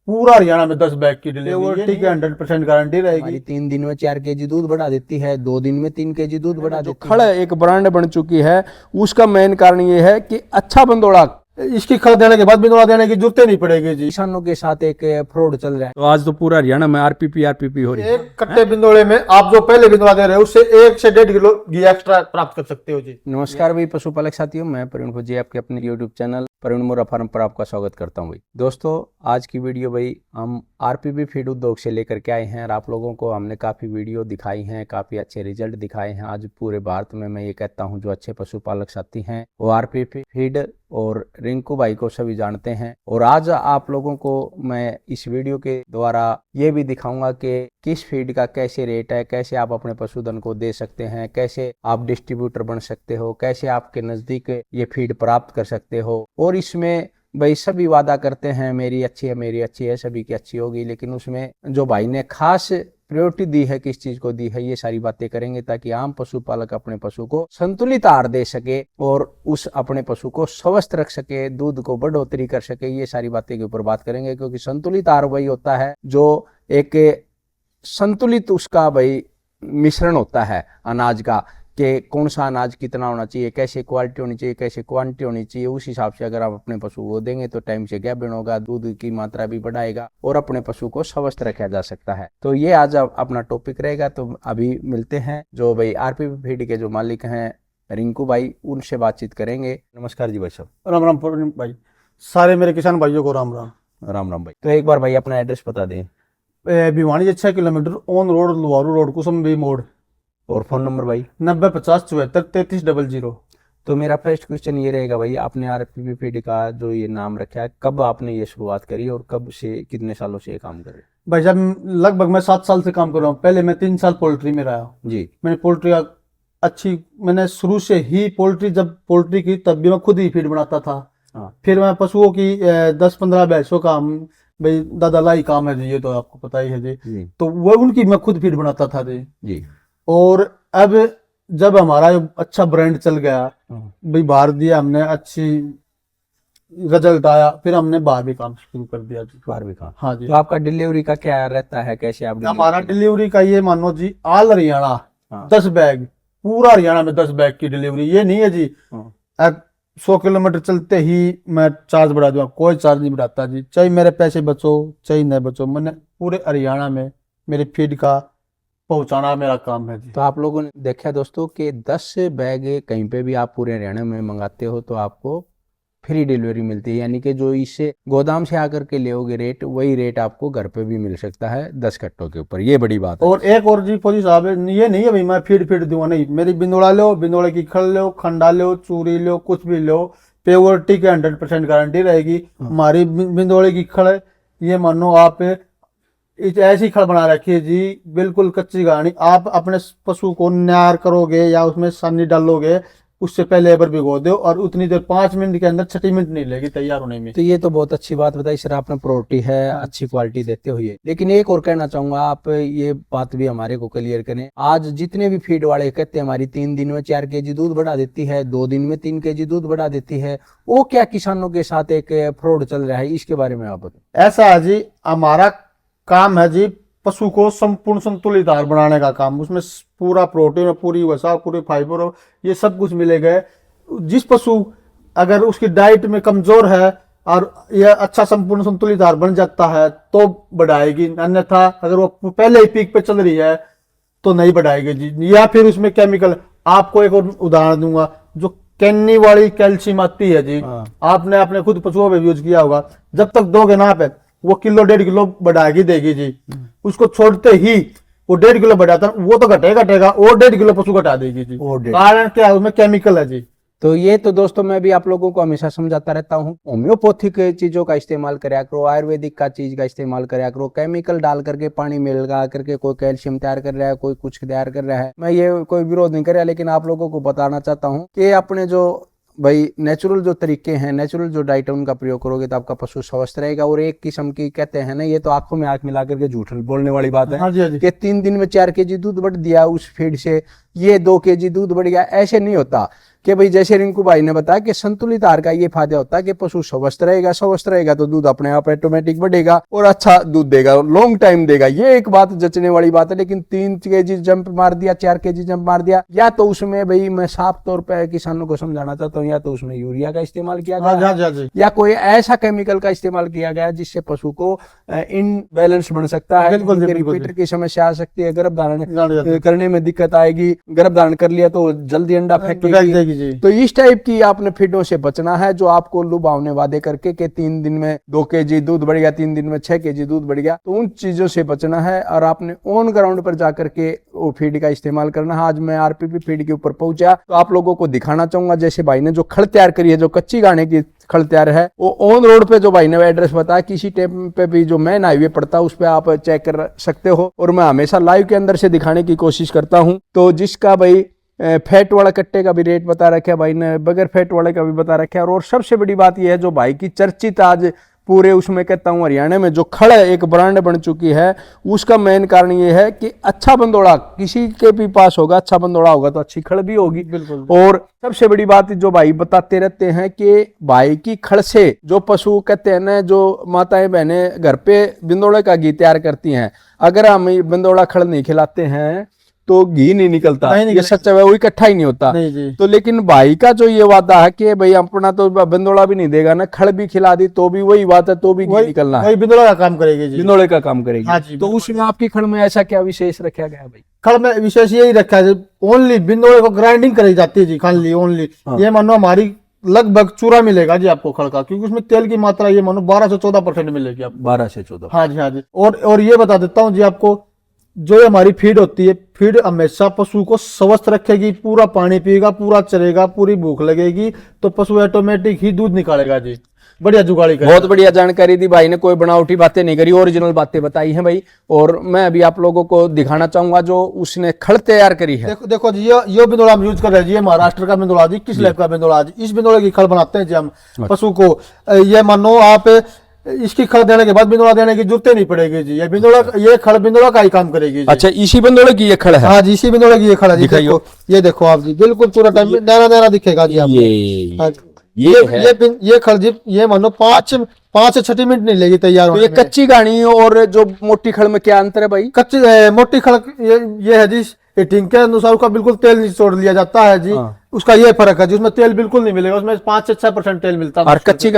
पूरा हरियाणा में 10 बैग की डिलीवरी, ठीक है, 100% गारंटी रहेगी। 3 दिन में 4 केजी दूध बढ़ा देती है, 2 दिन में 3 केजी दूध बढ़ा देती है। खड़ एक ब्रांड बन चुकी है, उसका मेन कारण ये है कि अच्छा बंदोड़ा, इसकी खल देने के बाद बिंदुआ देने की जरूरत नहीं पड़ेगी जी। किसानों के साथ एक फ्रॉड चल रहा है। तो आज तो पूरा हरियाणा में आरपीपी हो रही है। एक कट्टे बिंदोड़े में आप जो पहले बिंदुआ दे रहे हो उससे 1 से 1.5 किलो घी एक्स्ट्रा प्राप्त कर सकते हो जी। नमस्कार भाई पशुपालक साथियों, मैं प्रवीण फौजी आपके अपने यूट्यूब चैनल प्रवीण मोरा फार्म पर आपका स्वागत करता हूं। भाई दोस्तों, आज की वीडियो भाई हम आरपीपी फीड उद्योग से लेकर के आए हैं और आप लोगों को हमने काफ़ी वीडियो दिखाई हैं, काफ़ी अच्छे रिजल्ट दिखाए हैं। आज पूरे भारत में मैं ये कहता हूं जो अच्छे पशुपालक साथी हैं वो आरपीपी फीड और रिंकू भाई को सभी जानते हैं। और आज आप लोगों को मैं इस वीडियो के द्वारा ये भी दिखाऊंगा कि किस फीड का कैसे रेट है, कैसे आप अपने पशुधन को दे सकते हैं, कैसे आप डिस्ट्रीब्यूटर बन सकते हो, कैसे आपके नज़दीक ये फीड प्राप्त कर सकते हो। और इसमें भाई सभी वादा करते हैं मेरी अच्छी है, सभी की अच्छी होगी, लेकिन उसमें जो भाई ने खास प्रायोरिटी दी है, किस चीज को दी है, ये सारी बातें करेंगे ताकि आम पशुपालक अपने पशु को संतुलित आहार दे सके और उस अपने पशु को स्वस्थ रख सके, दूध को बढ़ोतरी कर सके। ये सारी बातें के ऊपर बात करेंगे, क्योंकि संतुलित आहार वही होता है जो एक संतुलित उसका भाई मिश्रण होता है अनाज का, कि कौन सा अनाज कितना होना चाहिए, कैसे क्वालिटी होनी चाहिए, कैसे क्वांटिटी होनी चाहिए। उस हिसाब से अगर आप अपने पशु को देंगे तो टाइम से गैप होगा, दूध की मात्रा भी बढ़ाएगा और अपने पशु को स्वस्थ रखा जा सकता है। तो ये आज अपना टॉपिक रहेगा। तो अभी मिलते हैं जो भाई आरपीपी फीड के जो मालिक हैं रिंकू भाई, उनसे बातचीत करेंगे। नमस्कार जी भाई साहब। राम राम भाई, सारे मेरे किसान भाइयों को राम राम। राम राम भाई। तो एक बार भाई अपना एड्रेस बता दें। Bhiwani 6 kilometre on road, Loharu road, Kusumbi मोड़। और फोन नंबर भाई 9050743300। तो मेरा फर्स्ट क्वेश्चन ये रहेगा भाई, आपने आरपीपी फीड का जो ये नाम रखा है, कब आपने ये शुरुआत करी और कब से, कितने सालों से ये काम कर रहे हैं? भाई साहब लगभग मैं 7 साल से काम कर रहा हूँ। पहले मैं 3 साल पोल्ट्री में रहा जी। मैंने पोल्ट्री मैंने शुरू से ही पोल्ट्री, जब पोल्ट्री की तब भी मैं खुद ही फीड बनाता था। हाँ। फिर मैं पशुओं की 10-15 भैंसों का भाई दादा लाई काम है जी, ये तो आपको पता ही है जी। तो वो उनकी मैं खुद फीड बनाता था जी। और अब जब हमारा अच्छा ब्रांड चल गया भाई, बाहर दिया हमने, अच्छी रिजल्ट आया, फिर हमने बाहर भी काम शुरू कर दिया जी। बाहर भी काम। हाँ जी। तो आपका डिलीवरी का क्या रहता है, कैसे आप हमारा डिलीवरी का ये मानो जी, ऑल हरियाणा 10 बैग, पूरा हरियाणा में 10 बैग की डिलीवरी। ये नहीं है जी 100 किलोमीटर चलते ही मैं चार्ज बढ़ा दूंगा, कोई चार्ज नहीं बढ़ाता जी। चाहे मेरे पैसे बचो चाहे नहीं बचो, मैंने पूरे हरियाणा में मेरे फीड का पहुंचाना मेरा काम है जी। तो आप लोगों ने देखा दोस्तों कि 10 बैग कहीं पे भी आप पूरे हरियाणा में मंगाते हो तो आपको फ्री डिलीवरी मिलती है, यानी कि जो इससे गोदाम से आकर के लेओगे रेट, वही रेट आपको घर पे भी मिल सकता है 10 कट्टों के ऊपर। ये बड़ी बात है। और एक और जी फौजी साहब, ये नहीं है भाई मैं फीड दूंगा, नहीं, मेरी बिंदोड़ा लो, बिंदोड़े की खल लो, खंडा लो, चूरी लो, कुछ भी लो, प्योरिटी की 100% गारंटी रहेगी। हमारी बिंदोड़े की खड़, ये मानो आप ऐसी खड़ बना रखी है जी, बिल्कुल कच्ची गानी। आप अपने पशु को न्यार करोगे या उसमें सानी डालोगे, उससे पहले लेबर भिगो दो और उतनी देर 5 मिनट के अंदर 6 मिनट नहीं लेगी तैयार होने में। तो ये तो बहुत अच्छी बात बताई सर आपने, प्रायोरिटी है अच्छी क्वालिटी देते हुए। लेकिन एक और कहना चाहूंगा, आप ये बात भी हमारे को क्लियर करें। आज जितने भी फीड वाले कहते हैं हमारी 3 दिन में 4 केजी दूध बढ़ा देती है, 2 दिन में 3 केजी दूध बढ़ा देती है, वो क्या किसानों के साथ एक फ्रॉड चल रहा है, इसके बारे में आप बताएं। ऐसा है जी, हमारा काम है जी पशु को संपूर्ण संतुलित आहार बनाने का काम। उसमें पूरा प्रोटीन, पूरी वसा, पूरे फाइबर, ये सब कुछ मिलेगा। जिस पशु अगर उसकी डाइट में कमजोर है और यह अच्छा संपूर्ण संतुलित आहार बन जाता है तो बढ़ाएगी, अन्यथा अगर वो पहले ही पीक पे चल रही है तो नहीं बढ़ाएगी जी। या फिर उसमें केमिकल, आपको एक और उदाहरण दूंगा, जो कैनी वाली कैल्शियम आती है जी, आपने अपने खुद पशुओं में यूज किया होगा। जब तक दोगे ना पे वो 1-1.5 किलो बढ़ाएगी देगी जी। उसको छोड़ते ही वो 1.5 किलो बढ़ाता, वो तो घटेगा और 1.5 किलो पशु घटा देगी जी। कारण क्या है, उसमें केमिकल है जी। तो ये तो दोस्तों मैं भी आप लोगों को हमेशा समझाता रहता हूँ, होम्योपैथिक चीजों का इस्तेमाल करया करो, आयुर्वेदिक का चीज का इस्तेमाल करया करो। केमिकल डाल करके, पानी में लगा करके कोई कैल्शियम तैयार कर रहा है, कोई कुछ तैयार कर रहा है, मैं ये कोई विरोध नहीं कर रहा, लेकिन आप लोगों को बताना चाहता हूँ कि अपने जो भाई नेचुरल जो तरीके हैं, नेचुरल जो डाइट है उनका प्रयोग करोगे तो आपका पशु स्वस्थ रहेगा। और एक किस्म की कहते हैं ना, ये तो आंखों में आंख मिला करके झूठ बोलने वाली बात है। हाँ जी, हाँ जी। कि 3 दिन में 4 केजी दूध बढ़ दिया उस फीड से, ये 2 kg दूध बढ़ गया, ऐसे नहीं होता। कि भाई जैसे रिंकू भाई ने बताया कि संतुलित आहार का ये फायदा होता है कि पशु स्वस्थ रहेगा तो दूध अपने आप ऑटोमेटिक बढ़ेगा और अच्छा दूध देगा, लॉन्ग टाइम देगा। ये एक बात जचने वाली बात है। लेकिन 3 kg जंप मार दिया, 4 kg जंप मार दिया, या तो उसमें भाई मैं साफ तौर पर किसानों को समझाना चाहता हूँ, या तो उसमें यूरिया का इस्तेमाल किया गया या कोई ऐसा केमिकल का इस्तेमाल किया गया जिससे पशु को इनबैलेंस बन सकता है, रिपीटर की समस्या आ सकती है, गर्भधारण करने में दिक्कत आएगी, गर्भधारण कर लिया तो जल्दी अंडा फेंकेगी। तो इस टाइप की आपने फीडों से बचना है जो आपको लुभावने वादे करके कि 3 दिन में 2 kg दूध बढ़ गया, 3 दिन में 6 kg दूध बढ़ गया, तो उन चीजों से बचना है और आपने ऑन ग्राउंड पर जाकर के वो फीड का इस्तेमाल करना है। आज मैं आरपीपी फीड के ऊपर पहुंचा तो आप लोगों को दिखाना चाहूंगा, जैसे भाई ने जो खल तैयार करी है, जो कच्ची गाने की खल तैयार है, वो ऑन रोड पे जो भाई ने एड्रेस बताया, किसी टाइम पे भी जो मेन हाईवे पड़ता है उस पे आप चेक कर सकते हो। और मैं हमेशा लाइव के अंदर से दिखाने की कोशिश करता हूँ। तो जिसका भाई फैट वाला कट्टे का भी रेट बता रखा है भाई ने, बगैर फैट वाले का भी बता रखा है। और सबसे बड़ी बात यह है जो भाई की चर्चित आज पूरे उसमें कहता हूँ हरियाणा में जो खड़ एक ब्रांड बन चुकी है, उसका मेन कारण ये है कि अच्छा बंदोड़ा किसी के भी पास होगा, अच्छा बंदोड़ा होगा तो अच्छी खड़ भी होगी। बिल्कुल। और सबसे बड़ी बात जो भाई बताते रहते हैं कि भाई की खड़ से जो पशु कहते हैं ना, जो माताएं बहनें घर पे बिंदोड़े का घी तैयार करती हैं, अगर हम बिंदोड़ा खड़ नहीं खिलाते हैं तो घी नहीं निकलता, ये सच है, वो इकट्ठा ही नहीं होता। तो लेकिन भाई का जो ये वादा है कि भाई अपना तो बिंदोड़ा भी नहीं देगा ना, खड़ भी खिला दी तो भी वही बात है, तो भी घी निकलना है, बिंदोड़ा का काम करेगी जी, बिंदोड़े का काम करेगी। हाँ जी। तो उसमें आपकी खड़ में ऐसा क्या विशेष रखा गया भाई? खड़ में विशेष यही रखा है, ओनली बिंदोड़े को ग्राइंडिंग करी जाती है जी, खाली ओनली। ये मानो हमारी लगभग चूरा मिलेगा जी आपको खड़ का, क्योंकि उसमें तेल की मात्रा ये मानो 12 से 14% मिलेगी आपको। 12 से 14। हाँ जी, हाँ जी। और ये बता देता हूँ जी आपको, जो ये हमारी फीड होती है, फीड हमेशा पशु को स्वस्थ रखेगी, पूरा पानी पिएगा, पूरा चरेगा, पूरी भूख लगेगी तो पशु ऑटोमेटिक ही दूध निकालेगा जी। बढ़िया जुगाड़ी करेगा। बहुत बढ़िया जानकारी दी भाई ने, कोई बनावटी बातें नहीं करी, ओरिजिनल बातें बताई हैं भाई। और मैं अभी आप लोगों को दिखाना चाहूंगा जो उसने खड़ तैयार करी है। देखो जी, ये बिंदोड़ा हम यूज कर रहे हैं जी, ये महाराष्ट्र का बिंदोड़ा जी, किस लैब का बिंदोड़ा जी। इस बिंदोड़े की खड़ बनाते हैं जी हम पशु को। ये मानो आप इसकी खड़ देने के बाद बिंदोड़ा देने की जरूरत नहीं पड़ेगी जी, ये बिंदोड़ा, ये खड़ बिंदोड़ा का ही काम करेगी जी। अच्छा, इसी बिंदोड़े की ये खड़ है? हाँ जी, इसी बिंदोड़े की ये खड़ है जी। देखो, ये देखो आप जी, बिल्कुल पूरा टाइम नैरा नैरा दिखेगा जी आपको। ये खड़ जी, ये मानो 5 से 6 मिनट नहीं लेगी तैयार होने में। ये कच्ची गाड़ी और जो मोटी खड़ में क्या अंतर है भाई? कच्ची मोटी खड़ ये है जी, हिटिंग के अनुसार उसका बिल्कुल तेल निचोड़ लिया जाता है जी। उसका ये फर्क है जी, उसमें तेल बिल्कुल नहीं मिलेगा, उसमें 5 से 6% तेल मिलता है। और कच्ची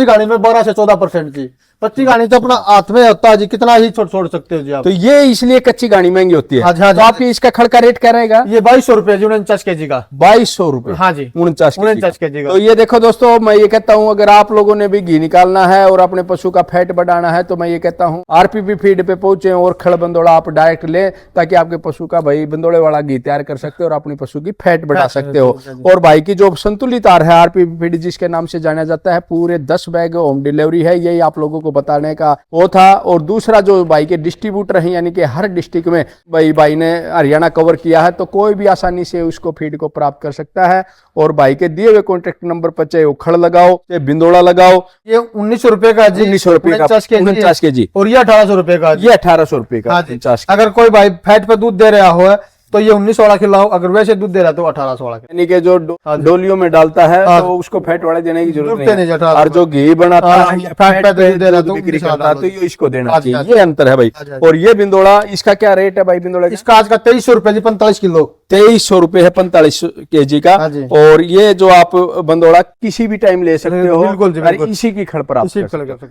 गाड़ी में 12 से 14% जी। कच्ची गाड़ी तो अपना हाथ में होता है जी, कितना ही छोड़ सकते हो जी आप। तो ये इसलिए कच्ची गाड़ी महंगी होती है। हाँ जी, हाँ जी। तो आपकी इसका खड़ का रेट क्या रहेगा? ये 2200 रुपए जी, 49 kg का। 2200 रुपए? हाँ जी, 49 kg का। तो ये देखो दोस्तों, मैं ये कहता हूँ अगर आप लोगों ने भी घी निकालना है और अपने पशु का फैट बढ़ाना है तो मैं ये कहता हूँ आरपीपी फीड पे पहुंचे और खड़ बंदोड़ा आप डायरेक्ट ले, ताकि आपके पशु का भाई बंदोड़े वाला घी तैयार कर सकते हो और अपनी पशु की फैट बढ़ा सकते हो। और भाई की जो संतुलित आहार है आरपीपी फीड जिसके नाम से जाना जाता है, पूरे 10 बैग होम डिलीवरी है, यही आप लोगों को बताने का वो था। और दूसरा जो भाई के डिस्ट्रीब्यूटर हैं, यानी कि हर डिस्ट्रिक्ट में भाई ने हरियाणा कवर किया है, तो कोई भी आसानी से उसको फीड को प्राप्त कर सकता है। और भाई के दिए हुए कॉन्टेक्ट नंबर पर चाहे वो खड़ लगाओ चाहे बिंदोड़ा लगाओ। ये 1900 रुपए का जी, 1900 रुपए का 49 kg। और ये 1800 रुपए का, ये 1800 रुपए का। अगर कोई भाई फैट पे दूध दे रहा हो तो ये 1900 वाला खिलाओ, अगर वैसे दूध दे रहा तो 1800 वाला, यानी कि जो डोलियों में डालता है तो उसको फैट वाले देने की जरूरत नहीं है। और जो घी बनाता है फैट पे दे रहा तो बिक्री करता है तो ये इसको देना चाहिए, ये अंतर है भाई। और ये बिंदोड़ा, इसका क्या रेट है भाई बिंदोड़ा? इसका आज का 2300 रुपए जी, 45 किलो। 2300 रुपए है 45 kg का। और ये जो आप बंदोड़ा किसी भी टाइम ले सकते हो, बिल्कुल इसी की खड़ पर आप कर सकते हो।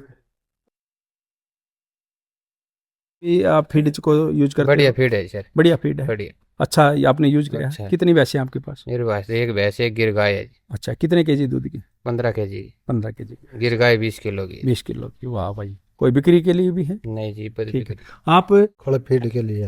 आप फीड को यूज करते? बढ़िया फीड है सर, बढ़िया फीड है, बढ़िया। अच्छा, ये आपने यूज किया? अच्छा। कितनी भैंसे हैं आपके पास? मेरे पास एक भैंस एक गिर गाय है। अच्छा, कितने केजी दूध की? 15 kg। 15 kg। गिर गाय 20 किलो की। 20 किलो की, वाह भाई। कोई बिक्री के लिए भी है? नहीं जी, ठीक है। आप खड़ फीड के लिए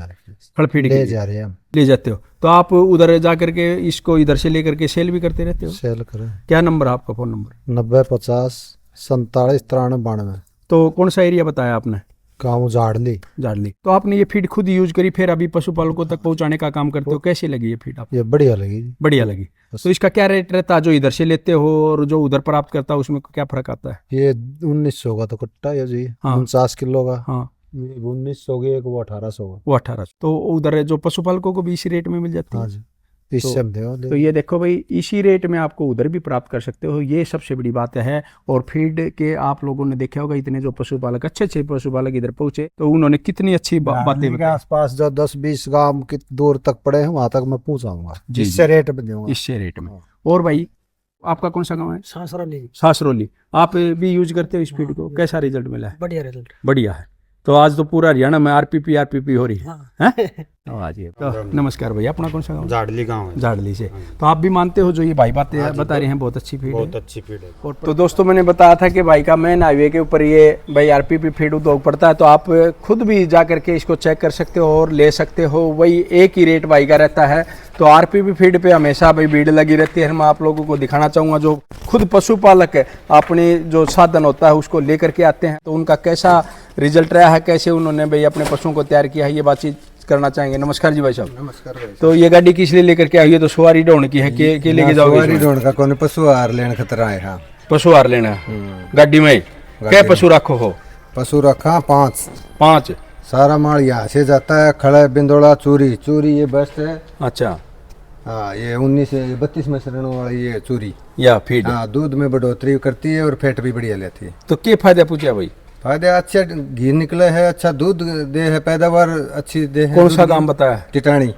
खड़ फीड ले जा रहे हैं हम, ले जाते हो तो आप उधर जाकर के इसको इधर से लेकर के सेल भी करते रहते हो? सेल करें। क्या नंबर है आपका? Phone number 90 50 47 93 92। तो कौन सा एरिया बताया आपने? गाँव झाड़ली। झाड़ली। तो आपने ये फीड खुद यूज करी, फिर अभी पशुपालकों तक पहुंचाने का काम करते हो, कैसी लगी ये फीड आपको? ये बढ़िया लगी। बढ़िया लगी। तो इसका क्या रेट रहता है जो इधर से लेते हो और जो उधर प्राप्त करता है, उसमें क्या फर्क आता है? ये 1900 का तो कट्टा है जी। हाँ। 49 किलो का। हाँ। ये 1900 के एक वो 1800 का। वो 1800। तो उधर जो पशुपालकों को भी इसी रेट में मिल जाती है। हाँ जी, इससे हम दें तो ये देखो भाई, इसी रेट में आपको उधर भी प्राप्त कर सकते हो, ये सबसे बड़ी बात है। और फीड के आप लोगों ने देखा होगा, इतने जो पशुपालक अच्छे पशुपालक इधर पहुंचे तो उन्होंने कितनी अच्छी बातें के बताई। आसपास जो 10-20 गांव की दूर तक पड़े हैं वहां तक मैं पहुंचाऊंगा, जी, इससे रेट में दूंगा। इससे रेट में। और भाई आपका कौन सा गाँव है? सासरौली। आप भी यूज करते हो इस फीड को, कैसा रिजल्ट मिला है? बढ़िया रिजल्ट। बढ़िया है। तो आज तो पूरा हरियाणा में आरपीपी हो रही है। तो आज ये तो नमस्कार भैया, अपना कौन सा गाँव? झाड़ली गांव है। झाड़ली से। तो आप भी मानते हो जो ये भाई बातें बता रहे हैं, बहुत अच्छी फीड है? बहुत अच्छी फीड है। तो दोस्तों मैंने बताया था कि भाई का मेन हाईवे के ऊपर ये भाई आरपीपी फीड उद्योग पड़ता है, तो आप खुद भी जा करके इसको चेक कर सकते हो और ले सकते हो। वही एक ही रेट भाई का रहता है। तो आरपीपी फीड पे हमेशा भाई भीड़ लगी रहती है। मैं आप लोगों को दिखाना चाहूँगा जो खुद पशुपालक है, अपने जो साधन होता है उसको लेकर के आते हैं, तो उनका कैसा रिजल्ट रहा है, कैसे उन्होंने भाई अपने पशुओं को तैयार किया है, ये बातचीत करना चाहेंगे। नमस्कार जी भाई साहब। नमस्कार भाई। तो ये गाड़ी किस लिए लेकर के आई है? तो सवारी ढोने की है कि लेके जाओगे सवारी इसमें? ढूंढ का कौन पशु आहार लेने खतरा है। हाँ, पशु आहार लेना गाड़ी में। क्या पशु रखो हो? पशु रखा 5। 5। सारा माल यहाँ से जाता है, खड़ा बिंदोड़ा चूरी ये बेस्ट है। अच्छा। हाँ, ये 19-32 में शरणों वाली ये चूरी। या फीड। हाँ, दूध में बढ़ोतरी करती है और फैट भी बढ़िया लेती है। तो क्या फायदा पूछा भाई? फायदे अच्छे, घी निकले है, अच्छा दूध दे है, पैदावार अच्छी दे है। कौन सा दूध दाम की। बताया? टिटाणी।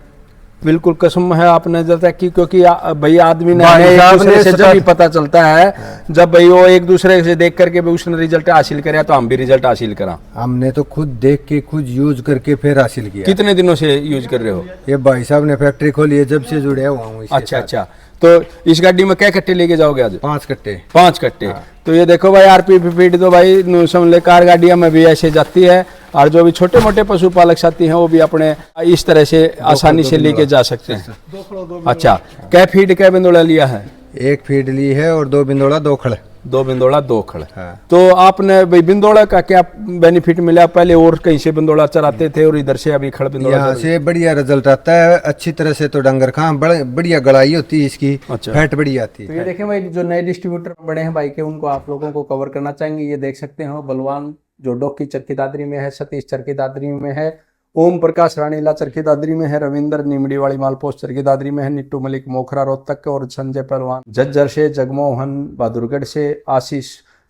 बिल्कुल कसम है आपने जैसा कि, क्योंकि भाई आदमी ने भाई एक साहब दूसरे ने से जब सटा- भी पता चलता है, जब भाई वो एक दूसरे से देख करके भी उसने रिजल्ट हासिल करे, तो हम भी रिजल्ट हासिल करा। हमने तो खुद देख के खुद यूज करके फिर हासिल किया। कितने दिनों से यूज कर रहे हो? ये भाई साहब ने फैक्ट्री खोली है, जब से जुड़े हुआ हूँ इसके अच्छा साथ। अच्छा। तो इस गाड़ी में क्या कट्टे लेके जाओगे आज? 5 कट्टे। 5 कट्टे। तो ये देखो भाई आरपीपी फीड तो भाई समझ कार गाड़ियां में भी ऐसे जाती है, और जो भी छोटे मोटे पशुपालक साथी हैं वो भी अपने इस तरह से आसानी से लेके जा सकते हैं। अच्छा, क्या फीड क्या बिंदोड़ा लिया है? 1 फीड ली है और 2 बिंदोड़ा 2 खड़। 2 बिंदोड़ा 2 खड़। हाँ। तो आपने भाई बिंदोड़ा का क्या बेनिफिट मिला? पहले और कहीं से बिंदोड़ा चराते थे और इधर से अभी खड़ बिंदोड़ा यहाँ चरा- से बढ़िया रिजल्ट आता है, अच्छी तरह से तो डंगर खां बढ़िया गड़ाई होती है इसकी। अच्छा। फैट बढ़िया आती तो है। ये देखें भाई, जो नए डिस्ट्रीब्यूटर बड़े हैं भाई के, उनको आप लोगों को कवर करना चाहेंगे। ये देख सकते हो बलवान जो डोकी चरखी दादरी में है, सतीश चरखी दादरी में है, ओम प्रकाश रानीला चरखी दादरी में है, रविंदर निमड़ी वाली मालपोस्ट चरखी दादरी में है, निट्टू मलिक मोखरा रोहतक और संजय पहलवान झज्जर से, जगमोहन बहादुरगढ़ से, आशीष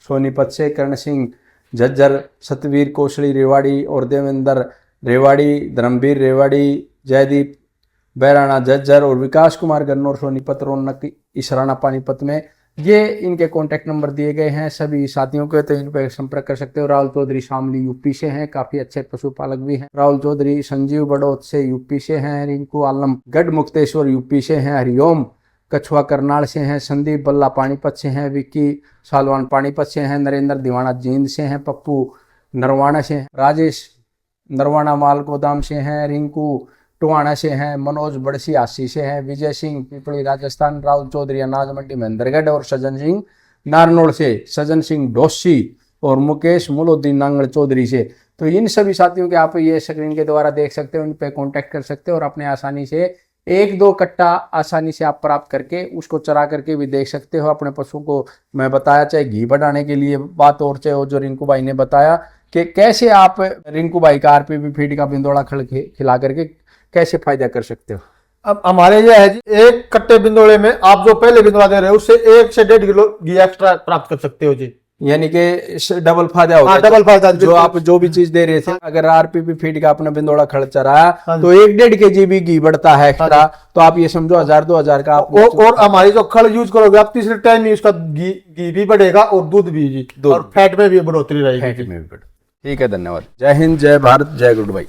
सोनीपत से, कर्ण सिंह झज्जर, सतवीर कोसली रेवाड़ी और देवेंद्र रेवाड़ी, धर्मवीर रेवाड़ी, जयदीप बैराना झज्जर और विकास कुमार गन्नौर सोनीपत, रौनक इसराना पानीपत में। ये इनके कॉन्टैक्ट नंबर दिए गए हैं सभी साथियों के, तो इन पर संपर्क कर सकते हो। राहुल चौधरी शामली यूपी से हैं, काफी अच्छे पशुपालक भी हैं। राहुल चौधरी संजीव बड़ौत से यूपी से हैं, रिंकू आलम गढ़ मुक्तेश्वर यूपी से हैं, हरिओम कछुआ करनाल से हैं, संदीप बल्ला पानीपत से हैं, विक्की सालवान पानीपत से हैं, नरेंद्र दीवाना जींद से हैं, पप्पू नरवाना से हैं, राजेश नरवाना माल गोदाम से हैं, रिंकू टुआना से हैं, मनोज बड़सी आसी से हैं, विजय सिंह पिपली राजस्थान, राहुल चौधरी अनाज मंडी महेंद्रगढ़ और सज्जन सिंह नारनौल से, सज्जन सिंह डोसी और मुकेश मुलोद्दीन नांगड़ चौधरी से। तो इन सभी साथियों के आप ये स्क्रीन के द्वारा देख सकते हो, उन पे कांटेक्ट कर सकते हो और अपने आसानी से 1-2 कट्टा आसानी से आप प्राप्त करके उसको चरा करके भी देख सकते हो अपने पशुओं को। मैं बताया चाहे घी बढ़ाने के लिए बात, और चाहे जो रिंकू भाई ने बताया कि कैसे आप रिंकू भाई का आरपीपी फीड का बिंदोड़ा खड़ खिला करके कैसे फायदा कर सकते हो। अब हमारे ये है जी, 1 कट्टे बिंदोड़े में आप जो पहले बिंदोड़ा दे रहे हो उससे 1 से 1.5 किलो घी एक्स्ट्रा प्राप्त कर सकते हो जी। यानी कि डबल फायदा होगा। हाँ, डबल फायदा। जो आप जो भी चीज दे रहे थे, अगर आरपीपी फीड का अपना बिंदोड़ा खड़ चराया हाँ तो 1-1.5 kg भी घी बढ़ता है एक्स्ट्रा। तो आप ये समझो 1000-2000 का आप और हमारी जो खड़ यूज करोगे आप, तीसरे टाइम में उसका घी भी बढ़ेगा और दूध भी जी, और फैट में भी बढ़ोतरी रहेगी। ठीक है, धन्यवाद। जय हिंद, जय भारत, जय गुड भाई।